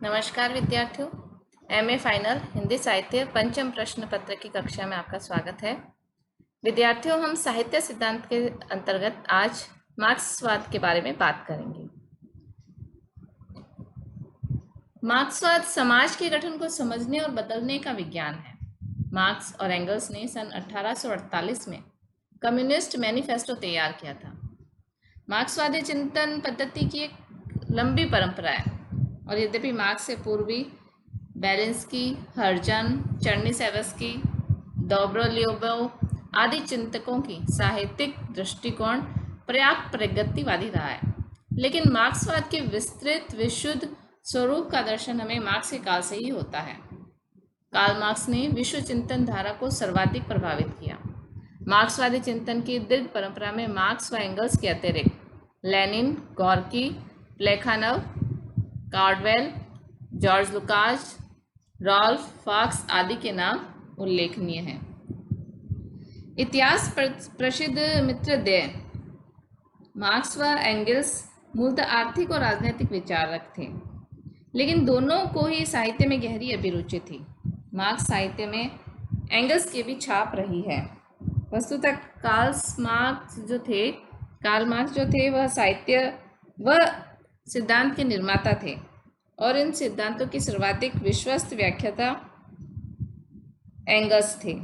नमस्कार विद्यार्थियों, MA final Hindi साहित्य पंचम प्रश्न पत्र की कक्षा में आपका स्वागत है। विद्यार्थियों, हम साहित्य सिद्धांत के अंतर्गत आज मार्क्सवाद के बारे में बात करेंगे। मार्क्सवाद समाज के गठन को समझने और बदलने का विज्ञान है। मार्क्स और एंगल्स ने सन 1848 में कम्युनिस्ट मैनिफेस्टो तैयार किया था। मार्क्सवादी चिंतन पद्धति की एक लंबी परंपरा है और यद्यपि मार्क्स से पूर्वी बेलिंस्की, हर्जन, चर्निसेवस्की, दोब्रोलियोव आदि चिंतकों की साहित्यिक दृष्टिकोण पर्याप्त प्रगतिवादी रहा है, लेकिन मार्क्सवाद के विस्तृत विशुद्ध स्वरूप का दर्शन हमें मार्क्स के काल से ही होता है। कार्ल मार्क्स ने विश्व चिंतन धारा को सर्वाधिक प्रभावित किया। मार्क्सवादी चिंतन की दीर्घ परंपरा में मार्क्स व एंगल्स के अतिरिक्त Lenin, Gorky, Plekhanov, Caudwell, George Lukacs, Ralph Fox आदि के नाम उल्लेखनीय हैं। इतिहास प्रसिद्ध मित्रद्वय मार्क्स व एंगल्स मूलतः आर्थिक और राजनीतिक विचारक थे, लेकिन दोनों को ही साहित्य में गहरी अभिरुचि थी। मार्क्स साहित्य में एंगल्स की भी छाप रही है। वस्तुतः कार्ल मार्क्स जो थे वह साहित्य व सिद्धांत के निर्माता थे और इन सिद्धांतों की सर्वाधिक विश्वस्त व्याख्याता एंगल्स थे।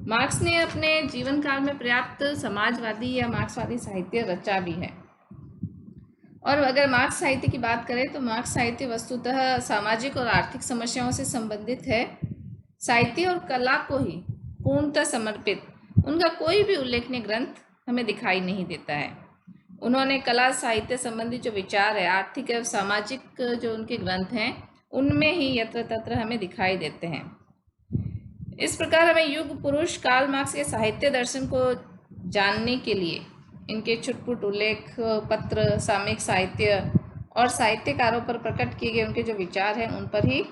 मार्क्स ने अपने जीवन काल में पर्याप्त समाजवादी या मार्क्सवादी साहित्य रचा भी है। और अगर मार्क्स साहित्य की बात करें तो मार्क्स साहित्य वस्तुतः सामाजिक और आर्थिक समस्याओं से संबंधित है। साहित्य और कला को ही पूर्णतः समर्पित उनका कोई भी उल्लेखनीय ग्रंथ हमें दिखाई नहीं देता है। उन्होंने कला साहित्य संबंधी जो विचार है, आर्थिक एवं सामाजिक जो उनके ग्रंथ हैं, उनमें ही यत्र तत्र हमें दिखाई देते हैं। इस प्रकार हमें युग पुरुष कार्ल मार्क्स के साहित्य दर्शन को जानने के लिए इनके छुटपुट उल्लेख पत्र, सामयिक साहित्य और साहित्यकारों पर प्रकट किए गए उनके जो विचार हैं उन पर ही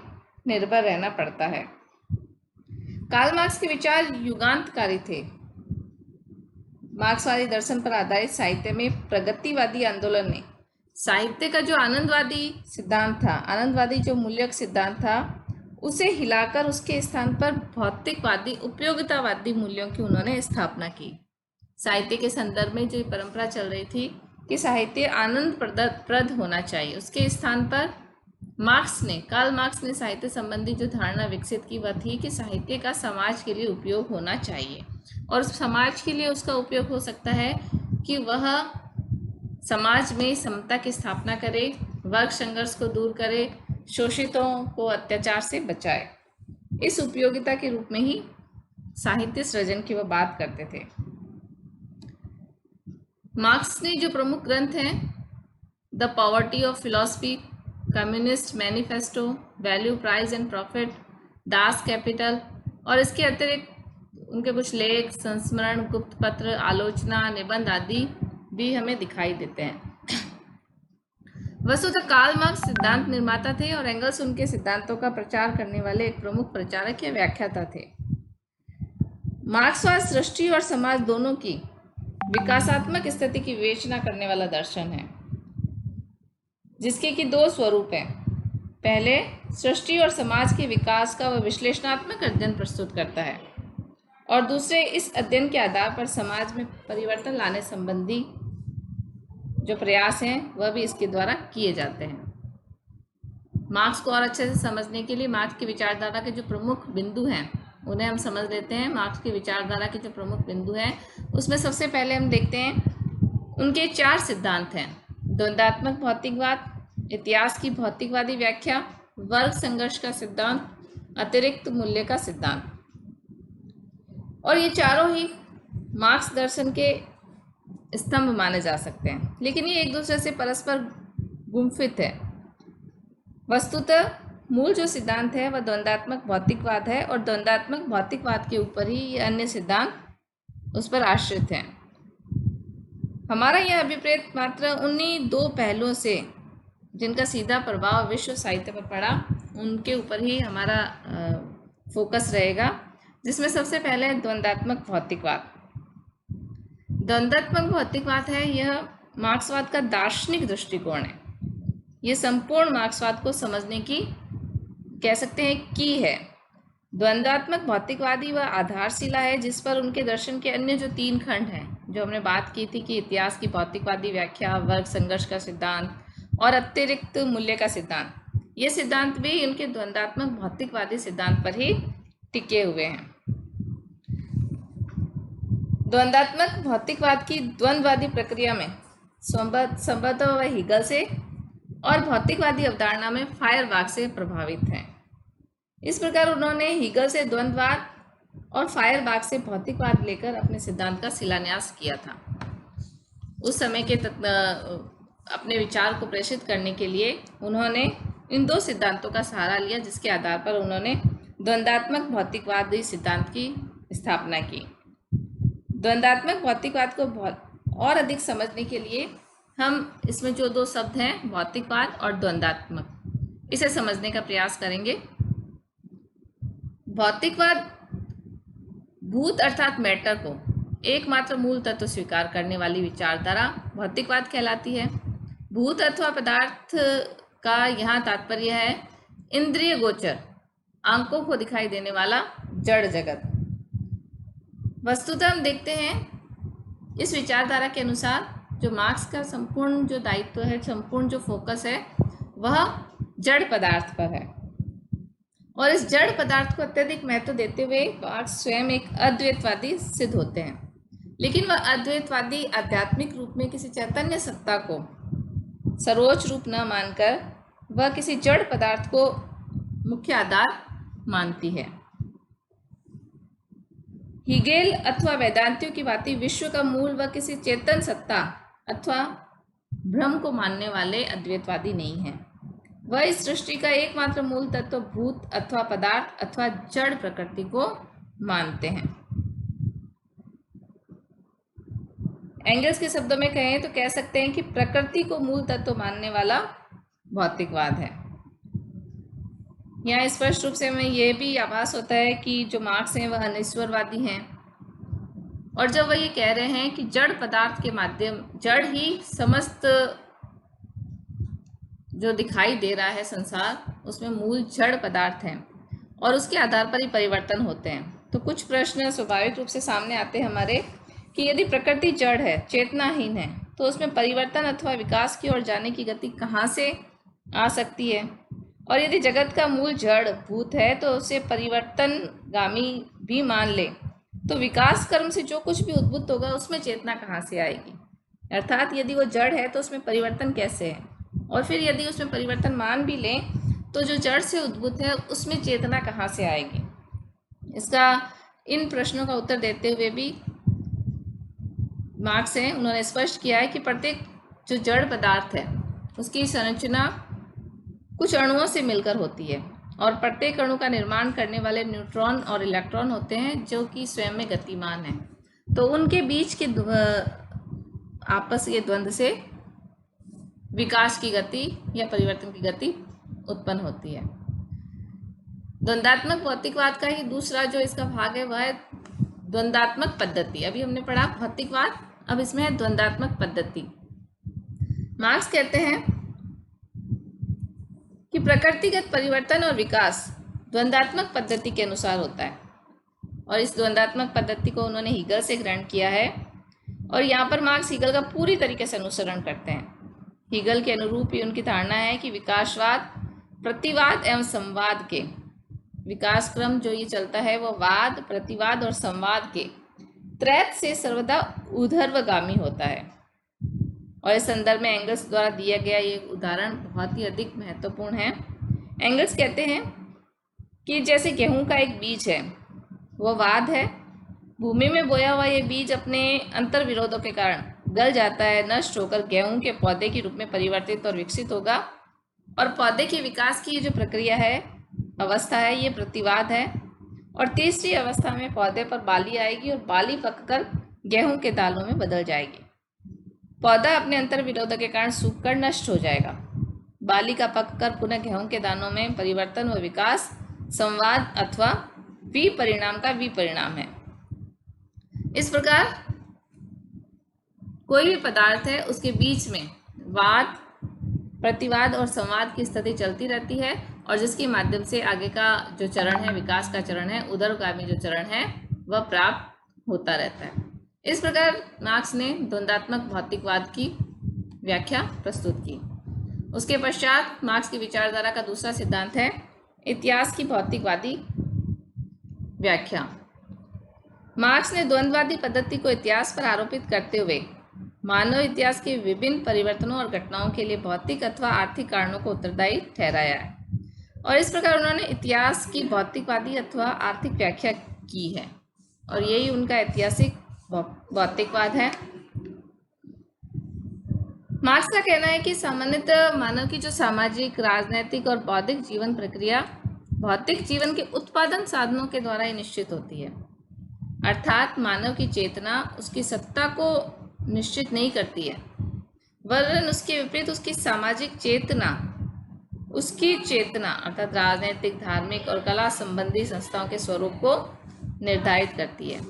निर्भर रहना पड़ता है। कार्ल मार्क्स के विचार युगांतकारी थे। मार्क्सवादी दर्शन पर आधारित साहित्य में प्रगतिवादी आंदोलन ने साहित्य का जो आनंदवादी सिद्धांत था, आनंदवादी जो मूल्यक सिद्धांत था, उसे हिलाकर उसके स्थान पर भौतिकवादी उपयोगितावादी मूल्यों की उन्होंने स्थापना की। साहित्य के संदर्भ में जो परंपरा चल रही थी कि साहित्य आनंद प्रद होना चाहिए, उसके स्थान पर कार्ल मार्क्स ने साहित्य संबंधी जो धारणा विकसित की वह थी कि साहित्य का समाज के लिए उपयोग होना चाहिए और समाज के लिए उसका उपयोग हो सकता है कि वह समाज में समता की स्थापना करे, वर्ग संघर्ष को दूर करे, शोषितों को अत्याचार से बचाए। इस उपयोगिता के रूप में ही साहित्य सृजन की वह बात करते थे। मार्क्स ने जो प्रमुख ग्रंथ हैं, the poverty of philosophy, communist manifesto, value, price and profit, Das Kapital और इसके अतिरिक्त उनके कुछ लेख, संस्मरण, गुप्त पत्र, आलोचना, निबंध आदि भी हमें दिखाई देते हैं। वस्तुतः कार्ल मार्क्स सिद्धांत निर्माता थे और एंगल्स उनके सिद्धांतों का प्रचार करने वाले एक प्रमुख प्रचारक या व्याख्याता थे। मार्क्सवाद सृष्टि और समाज दोनों की विकासात्मक स्थिति की विवेचना करने वाला दर्शन है, जिसके कि दो स्वरूप हैं। पहले, सृष्टि और समाज के विकास का वह विश्लेषणात्मक अध्ययन प्रस्तुत करता है और दूसरे, इस अध्ययन के आधार पर समाज में परिवर्तन लाने संबंधी जो प्रयास हैं वह भी इसके द्वारा किए जाते हैं। मार्क्स को और अच्छे से समझने के लिए मार्क्स की विचारधारा के जो प्रमुख बिंदु हैं उन्हें हम समझ लेते हैं। मार्क्स की विचारधारा के जो प्रमुख बिंदु हैं उसमें सबसे पहले हम देखते हैं उनके 4 सिद्धांत हैं: द्वंद्वात्मक भौतिकवाद, इतिहास की भौतिकवादी व्याख्या, वर्ग संघर्ष का सिद्धांत, अतिरिक्त मूल्य का सिद्धांत। और ये चारों ही मार्क्स दर्शन के स्तंभ माने जा सकते हैं, लेकिन ये एक दूसरे से परस्पर गुम्फित है। वस्तुतः मूल जो सिद्धांत है वह द्वंद्वात्मक भौतिकवाद है और द्वंद्वात्मक भौतिकवाद के ऊपर ही ये अन्य सिद्धांत उस पर आश्रित हैं। हमारा यह अभिप्रेत मात्र उन्हीं 2 पहलुओं से जिनका सीधा प्रभाव विश्व साहित्य पर पड़ा उनके ऊपर ही हमारा फोकस रहेगा, जिसमें सबसे पहले द्वंद्वात्मक भौतिकवाद। द्वंद्वात्मक भौतिकवाद है, यह मार्क्सवाद का दार्शनिक दृष्टिकोण है। ये संपूर्ण मार्क्सवाद को समझने की कह सकते हैं की है। द्वंद्वात्मक भौतिकवादी व आधारशिला है जिस पर उनके दर्शन के अन्य जो 3 खंड हैं, जो हमने बात की थी कि इतिहास की भौतिकवादी व्याख्या, वर्ग संघर्ष का सिद्धांत और अतिरिक्त मूल्य का सिद्धांत, ये सिद्धांत भी उनके द्वंद्वात्मक भौतिकवादी सिद्धांत पर ही टिके हुए हैं। द्वंद्वात्मक भौतिकवाद की द्वंद्ववादी प्रक्रिया में संभवतः वह हीगल से और भौतिकवादी अवधारणा में फायरबाख से प्रभावित हैं। इस प्रकार उन्होंने हीगल से द्वंद्ववाद और फायरबाख से भौतिकवाद लेकर अपने सिद्धांत का शिलान्यास किया था। उस समय के अपने विचार को प्रेषित करने के लिए उन्होंने इन 2 सिद्धांतों का सहारा लिया, जिसके आधार पर उन्होंने द्वंद्वात्मक भौतिकवादी सिद्धांत की स्थापना की। द्वंद्वात्मक भौतिकवाद को और अधिक समझने के लिए हम इसमें जो 2 शब्द हैं, भौतिकवाद और द्वंद्वात्मक, इसे समझने का प्रयास करेंगे। भौतिकवाद भूत अर्थात मैटर को एकमात्र मूल तत्व स्वीकार करने वाली विचारधारा भौतिकवाद कहलाती है। भूत अथवा पदार्थ का यहाँ तात्पर्य है इंद्रिय गोचर, आंखों को दिखाई देने वाला जड़ जगत। वस्तुतः हम देखते हैं इस विचारधारा के अनुसार जो मार्क्स का संपूर्ण जो दायित्व है, संपूर्ण जो फोकस है, वह जड़ पदार्थ पर है। और इस जड़ पदार्थ को अत्यधिक महत्व देते हुए मार्क्स स्वयं एक अद्वैतवादी सिद्ध होते हैं। लेकिन वह अद्वैतवादी आध्यात्मिक रूप में किसी चैतन्य सत्ता को सर्वोच्च रूप न मानकर वह किसी जड़ पदार्थ को मुख्य आधार मानती है। हीगेल अथवा वेदांतियों की भांति विश्व का मूल व किसी चेतन सत्ता अथवा ब्रह्म को मानने वाले अद्वैतवादी नहीं है। वह इस सृष्टि का एकमात्र मूल तत्व भूत अथवा पदार्थ अथवा जड़ प्रकृति को मानते हैं। एंगल्स के शब्दों में कहें तो कह सकते हैं कि प्रकृति को मूल तत्व मानने वाला भौतिकवाद है। यहाँ स्पष्ट रूप से हमें यह भी आभास होता है कि जो मार्क्स हैं वह अनिश्वरवादी हैं, और जब वह ये कह रहे हैं कि जड़ पदार्थ के माध्यम, जड़ ही समस्त जो दिखाई दे रहा है संसार, उसमें मूल जड़ पदार्थ हैं और उसके आधार पर ही परिवर्तन होते हैं, तो कुछ प्रश्न स्वाभाविक रूप से सामने आते हैं हमारे कि यदि प्रकृति जड़ है, चेतनाहीन है, तो उसमें परिवर्तन अथवा विकास की ओर जाने की गति कहाँ से आ सकती है? और यदि जगत का मूल जड़ भूत है तो उसे परिवर्तनगामी भी मान ले, तो विकास कर्म से जो कुछ भी उद्भूत होगा उसमें चेतना कहाँ से आएगी? अर्थात यदि वो जड़ है तो उसमें परिवर्तन कैसे है? और फिर यदि उसमें परिवर्तन मान भी लें तो जो जड़ से उद्भूत है उसमें चेतना कहाँ से आएगी? इसका इन प्रश्नों का उत्तर देते हुए भी मार्क्स हैं, उन्होंने स्पष्ट किया है कि प्रत्येक जो जड़ पदार्थ है उसकी संरचना कुछ अणुओं से मिलकर होती है और प्रत्येक अणु का निर्माण करने वाले न्यूट्रॉन और इलेक्ट्रॉन होते हैं जो कि स्वयं में गतिमान हैं। तो उनके बीच के आपस के द्वंद्व से विकास की गति या परिवर्तन की गति उत्पन्न होती है। द्वंद्वात्मक भौतिकवाद का ही दूसरा जो इसका भाग है वह है द्वंद्वात्मक पद्धति। अभी हमने पढ़ा भौतिकवाद, अब इसमें है द्वंद्वात्मक पद्धति। मार्क्स कहते हैं कि प्रकृतिगत परिवर्तन और विकास द्वंद्वात्मक पद्धति के अनुसार होता है, और इस द्वंद्वात्मक पद्धति को उन्होंने हीगल से ग्रहण किया है। और यहाँ पर मार्क्स हीगल का पूरी तरीके से अनुसरण करते हैं। हीगल के अनुरूप ही उनकी धारणा है कि विकासवाद, प्रतिवाद एवं संवाद के विकास क्रम जो ये चलता है वो वाद, प्रतिवाद और संवाद के त्रैत से सर्वदा ऊर्ध्वगामी होता है। और इस संदर्भ में एंगल्स द्वारा दिया गया ये उदाहरण बहुत ही अधिक महत्वपूर्ण है। एंगल्स कहते हैं कि जैसे गेहूं का एक बीज है, वो वाद है। भूमि में बोया हुआ ये बीज अपने अंतर विरोधों के कारण गल जाता है, नष्ट होकर गेहूं के पौधे के रूप में परिवर्तित और विकसित होगा। और पौधे के विकास की जो प्रक्रिया है, अवस्था है, ये प्रतिवाद है। और तीसरी अवस्था में पौधे पर बाली आएगी और बाली पककर गेहूं के दालों में बदल जाएगी। पौधा अपने अंतर विरोध के कारण सूखकर नष्ट हो जाएगा। बाली का पककर पुनः गेहूं के दानों में परिवर्तन व विकास संवाद अथवा विपरिणाम का विपरिणाम है। इस प्रकार कोई भी पदार्थ है उसके बीच में वाद, प्रतिवाद और संवाद की स्थिति चलती रहती है और जिसके माध्यम से आगे का जो चरण है, विकास का चरण है, उदरगामी जो चरण है, वह प्राप्त होता रहता है। इस प्रकार मार्क्स ने द्वंद्वात्मक भौतिकवाद की व्याख्या प्रस्तुत की। उसके पश्चात मार्क्स की विचारधारा का दूसरा सिद्धांत है इतिहास की भौतिकवादी व्याख्या। मार्क्स ने द्वंद्ववादी पद्धति को इतिहास पर आरोपित करते हुए मानव इतिहास के विभिन्न परिवर्तनों और घटनाओं के लिए भौतिक अथवा आर्थिक कारणों को उत्तरदायी ठहराया है, और इस प्रकार उन्होंने इतिहास की भौतिकवादी अथवा आर्थिक व्याख्या की है, और यही उनका ऐतिहासिक भौतिकवाद है। मार्क्स का कहना है कि सामान्यतः मानव की जो सामाजिक, राजनैतिक और बौद्धिक जीवन प्रक्रिया भौतिक जीवन के उत्पादन साधनों के द्वारा ही निश्चित होती है, अर्थात मानव की चेतना उसकी सत्ता को निश्चित नहीं करती है, वरन उसके विपरीत उसकी सामाजिक चेतना, उसकी चेतना अर्थात राजनीतिक, धार्मिक और कला संबंधी संस्थाओं के स्वरूप को निर्धारित करती है।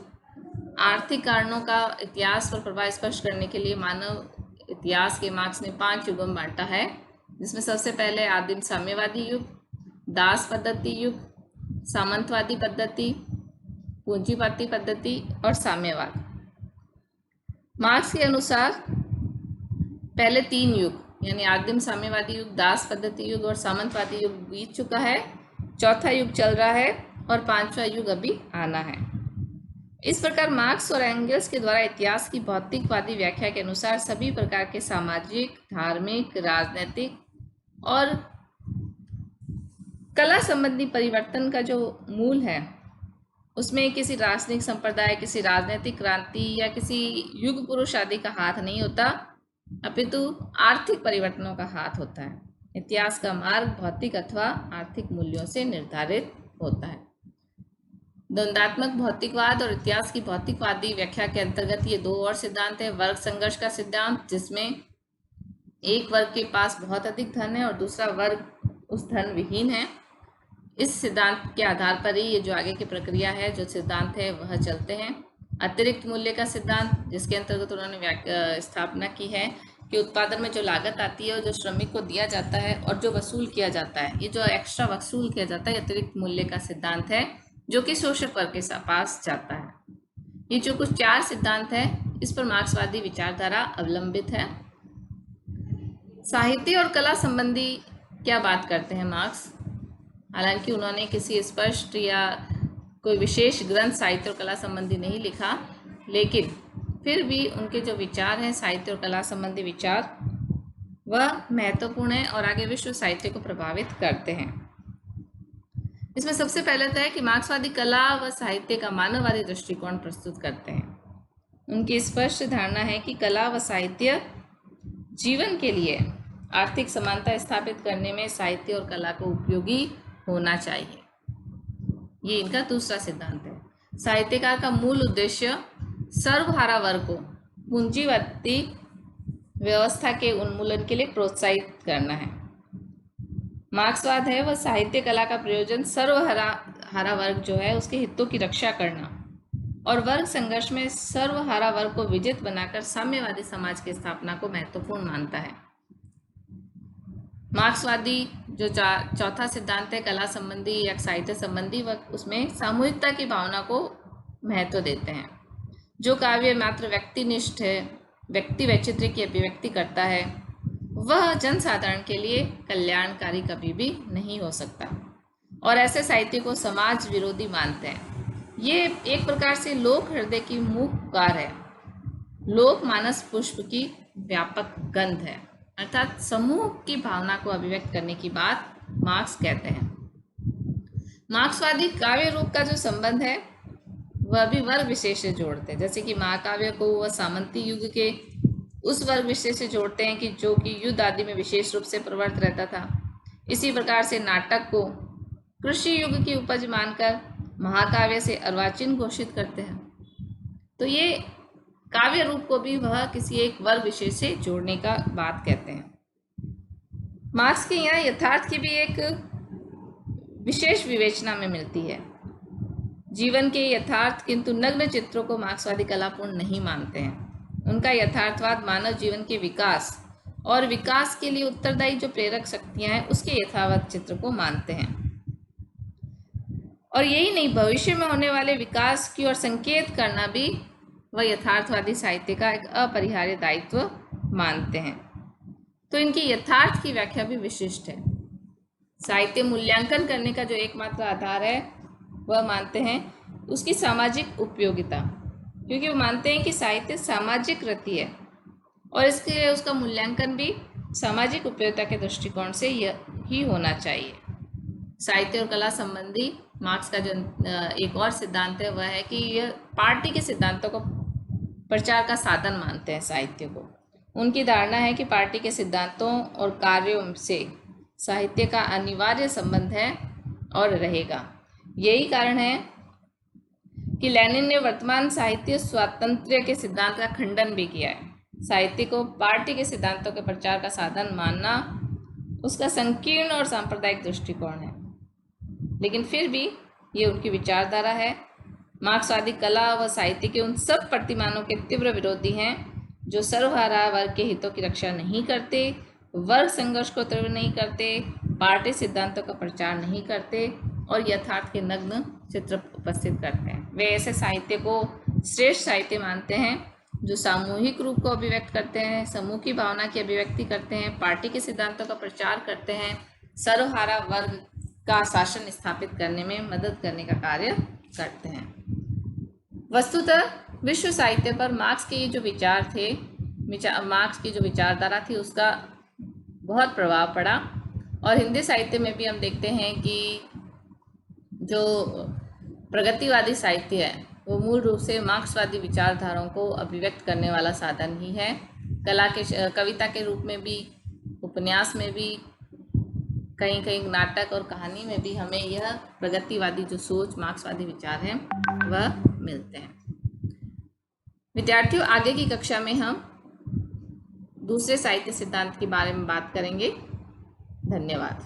आर्थिक कारणों का इतिहास पर प्रभाव स्पष्ट करने के लिए मानव इतिहास के मार्क्स ने 5 युगों में बांटा है, जिसमें सबसे पहले आदिम साम्यवादी युग, दास पद्धति युग, सामंतवादी पद्धति, पूंजीवादी पद्धति और साम्यवाद। मार्क्स के अनुसार पहले 3 युग यानी आदिम साम्यवादी युग, दास पद्धति युग और सामंतवादी युग बीत चुका है, चौथा युग चल रहा है और 5वां युग अभी आना है। इस प्रकार मार्क्स और एंगल्स के द्वारा इतिहास की भौतिकवादी व्याख्या के अनुसार सभी प्रकार के सामाजिक, धार्मिक, राजनीतिक और कला संबंधी परिवर्तन का जो मूल है उसमें किसी राजनीतिक संप्रदाय, किसी राजनीतिक क्रांति या किसी युग पुरुष आदि का हाथ नहीं होता, अपितु आर्थिक परिवर्तनों का हाथ होता है। इतिहास का मार्ग भौतिक अथवा आर्थिक मूल्यों से निर्धारित होता है। द्वंद्वात्मक भौतिकवाद और इतिहास की भौतिकवादी व्याख्या के अंतर्गत ये 2 और सिद्धांत है। वर्ग संघर्ष का सिद्धांत, जिसमें एक वर्ग के पास बहुत अधिक धन है और दूसरा वर्ग उस धन विहीन है। इस सिद्धांत के आधार पर ही ये जो आगे की प्रक्रिया है, जो सिद्धांत है, वह चलते हैं। अतिरिक्त मूल्य का सिद्धांत, जिसके अंतर्गत उन्होंने स्थापना की है कि उत्पादन में जो लागत आती है और जो श्रमिक को दिया जाता है और जो वसूल किया जाता है, ये जो एक्स्ट्रा वसूल किया जाता है, अतिरिक्त मूल्य का सिद्धांत है, जो कि शोषक वर्ग के पास जाता है। ये जो कुछ 4 सिद्धांत है, इस पर मार्क्सवादी विचारधारा अवलंबित है। साहित्य और कला संबंधी क्या बात करते हैं मार्क्स? हालांकि उन्होंने किसी स्पष्ट या कोई विशेष ग्रंथ साहित्य और कला संबंधी नहीं लिखा, लेकिन फिर भी उनके जो विचार हैं साहित्य और कला संबंधी विचार, वह महत्वपूर्ण है और आगे विश्व साहित्य को प्रभावित करते हैं। इसमें सबसे पहले तो है कि मार्क्सवादी कला व साहित्य का मानववादी दृष्टिकोण प्रस्तुत करते हैं। उनकी स्पष्ट धारणा है कि कला व साहित्य जीवन के लिए आर्थिक समानता स्थापित करने में साहित्य और कला को उपयोगी होना चाहिए। ये इनका दूसरा सिद्धांत है। साहित्यकार का मूल उद्देश्य सर्वहारा वर्ग को पूंजीवादी व्यवस्था के उन्मूलन के लिए प्रोत्साहित करना है। मार्क्सवाद है वह साहित्य कला का प्रयोजन सर्वहारा वर्ग जो है उसके हितों की रक्षा करना और वर्ग संघर्ष में सर्वहारा वर्ग को विजित बनाकर साम्यवादी समाज की स्थापना को महत्वपूर्ण मानता है। मार्क्सवादी जो चौथा सिद्धांत है कला संबंधी या साहित्य संबंधी, वह उसमें सामूहिकता की भावना को महत्व देते हैं। जो काव्य मात्र व्यक्तिनिष्ठ है, व्यक्ति वैचित्र्य की अभिव्यक्ति करता है, वह जनसाधारण के लिए कल्याणकारी कभी भी नहीं हो सकता और ऐसे साहित्य को समाज विरोधी मानते हैं। ये एक प्रकार से लोक हृदय की मूक पुकार है, लोक मानस पुष्प की व्यापक गंध है, अर्थात समूह की भावना को अभिव्यक्त करने की बात मार्क्स कहते हैं। मार्क्सवादी काव्य रूप का जो संबंध है वह भी वर्ग विशेष से जोड़ते हैं, जैसे कि महाकाव्य को वह सामंती युग के उस वर्ग विशेष से जोड़ते हैं कि जो कि युद्ध आदि में विशेष रूप से प्रवृत्त रहता था। इसी प्रकार से नाटक को कृषि युग की उपज मानकर महाकाव्य से अर्वाचीन घोषित करते हैं। तो ये काव्य रूप को भी वह किसी एक वर्ग विशेष से जोड़ने का बात कहते हैं। मार्क्स के यहाँ यथार्थ की भी एक विशेष विवेचना में मिलती है। जीवन के यथार्थ किंतु नग्न चित्रों को मार्क्सवादी कलापूर्ण नहीं मानते हैं। उनका यथार्थवाद मानव जीवन के विकास और विकास के लिए उत्तरदायी जो प्रेरक शक्तियां हैं उसके यथावत चित्र को मानते हैं। और यही नहीं, भविष्य में होने वाले विकास की ओर संकेत करना भी वह यथार्थवादी साहित्य का एक अपरिहार्य दायित्व मानते हैं। तो इनकी यथार्थ की व्याख्या भी विशिष्ट है। साहित्य मूल्यांकन करने का जो एकमात्र आधार है वह मानते हैं उसकी सामाजिक उपयोगिता, क्योंकि वो मानते हैं कि साहित्य सामाजिक कृति है और इसके उसका मूल्यांकन भी सामाजिक उपयोगिता के दृष्टिकोण से ही होना चाहिए। साहित्य और कला संबंधी मार्क्स का जो एक और सिद्धांत है वह है कि यह पार्टी के सिद्धांतों को प्रचार का साधन मानते हैं। साहित्य को उनकी धारणा है कि पार्टी के सिद्धांतों और कार्यों से साहित्य का अनिवार्य संबंध है और रहेगा। यही कारण है कि लेनिन ने वर्तमान साहित्य स्वातंत्र्य के सिद्धांत का खंडन भी किया है। साहित्य को पार्टी के सिद्धांतों के प्रचार का साधन मानना उसका संकीर्ण और सांप्रदायिक दृष्टिकोण है, लेकिन फिर भी ये उनकी विचारधारा है। मार्क्सवादी कला व साहित्य के उन सब प्रतिमानों के तीव्र विरोधी हैं जो सर्वहारा वर्ग के हितों की रक्षा नहीं करते, वर्ग संघर्ष को तीव्र नहीं करते, पार्टी सिद्धांतों का प्रचार नहीं करते और यथार्थ के नग्न चित्र उपस्थित करते हैं। वे ऐसे साहित्य को श्रेष्ठ साहित्य मानते हैं जो सामूहिक रूप को अभिव्यक्त करते हैं, समूह की भावना की अभिव्यक्ति करते हैं, पार्टी के सिद्धांतों का प्रचार करते हैं, सर्वहारा वर्ग का शासन स्थापित करने में मदद करने का कार्य करते हैं। वस्तुतः विश्व साहित्य पर मार्क्स के ये जो विचार थे, मार्क्स की जो विचारधारा थी उसका बहुत प्रभाव पड़ा। और हिंदी साहित्य में भी हम देखते हैं कि जो प्रगतिवादी साहित्य है वो मूल रूप से मार्क्सवादी विचारधाराओं को अभिव्यक्त करने वाला साधन ही है। कला के कविता के रूप में भी, उपन्यास में भी, कहीं कहीं नाटक और कहानी में भी हमें यह प्रगतिवादी जो सोच, मार्क्सवादी विचार हैं वह मिलते हैं। विद्यार्थियों, आगे की कक्षा में हम दूसरे साहित्य सिद्धांत के बारे में बात करेंगे। धन्यवाद।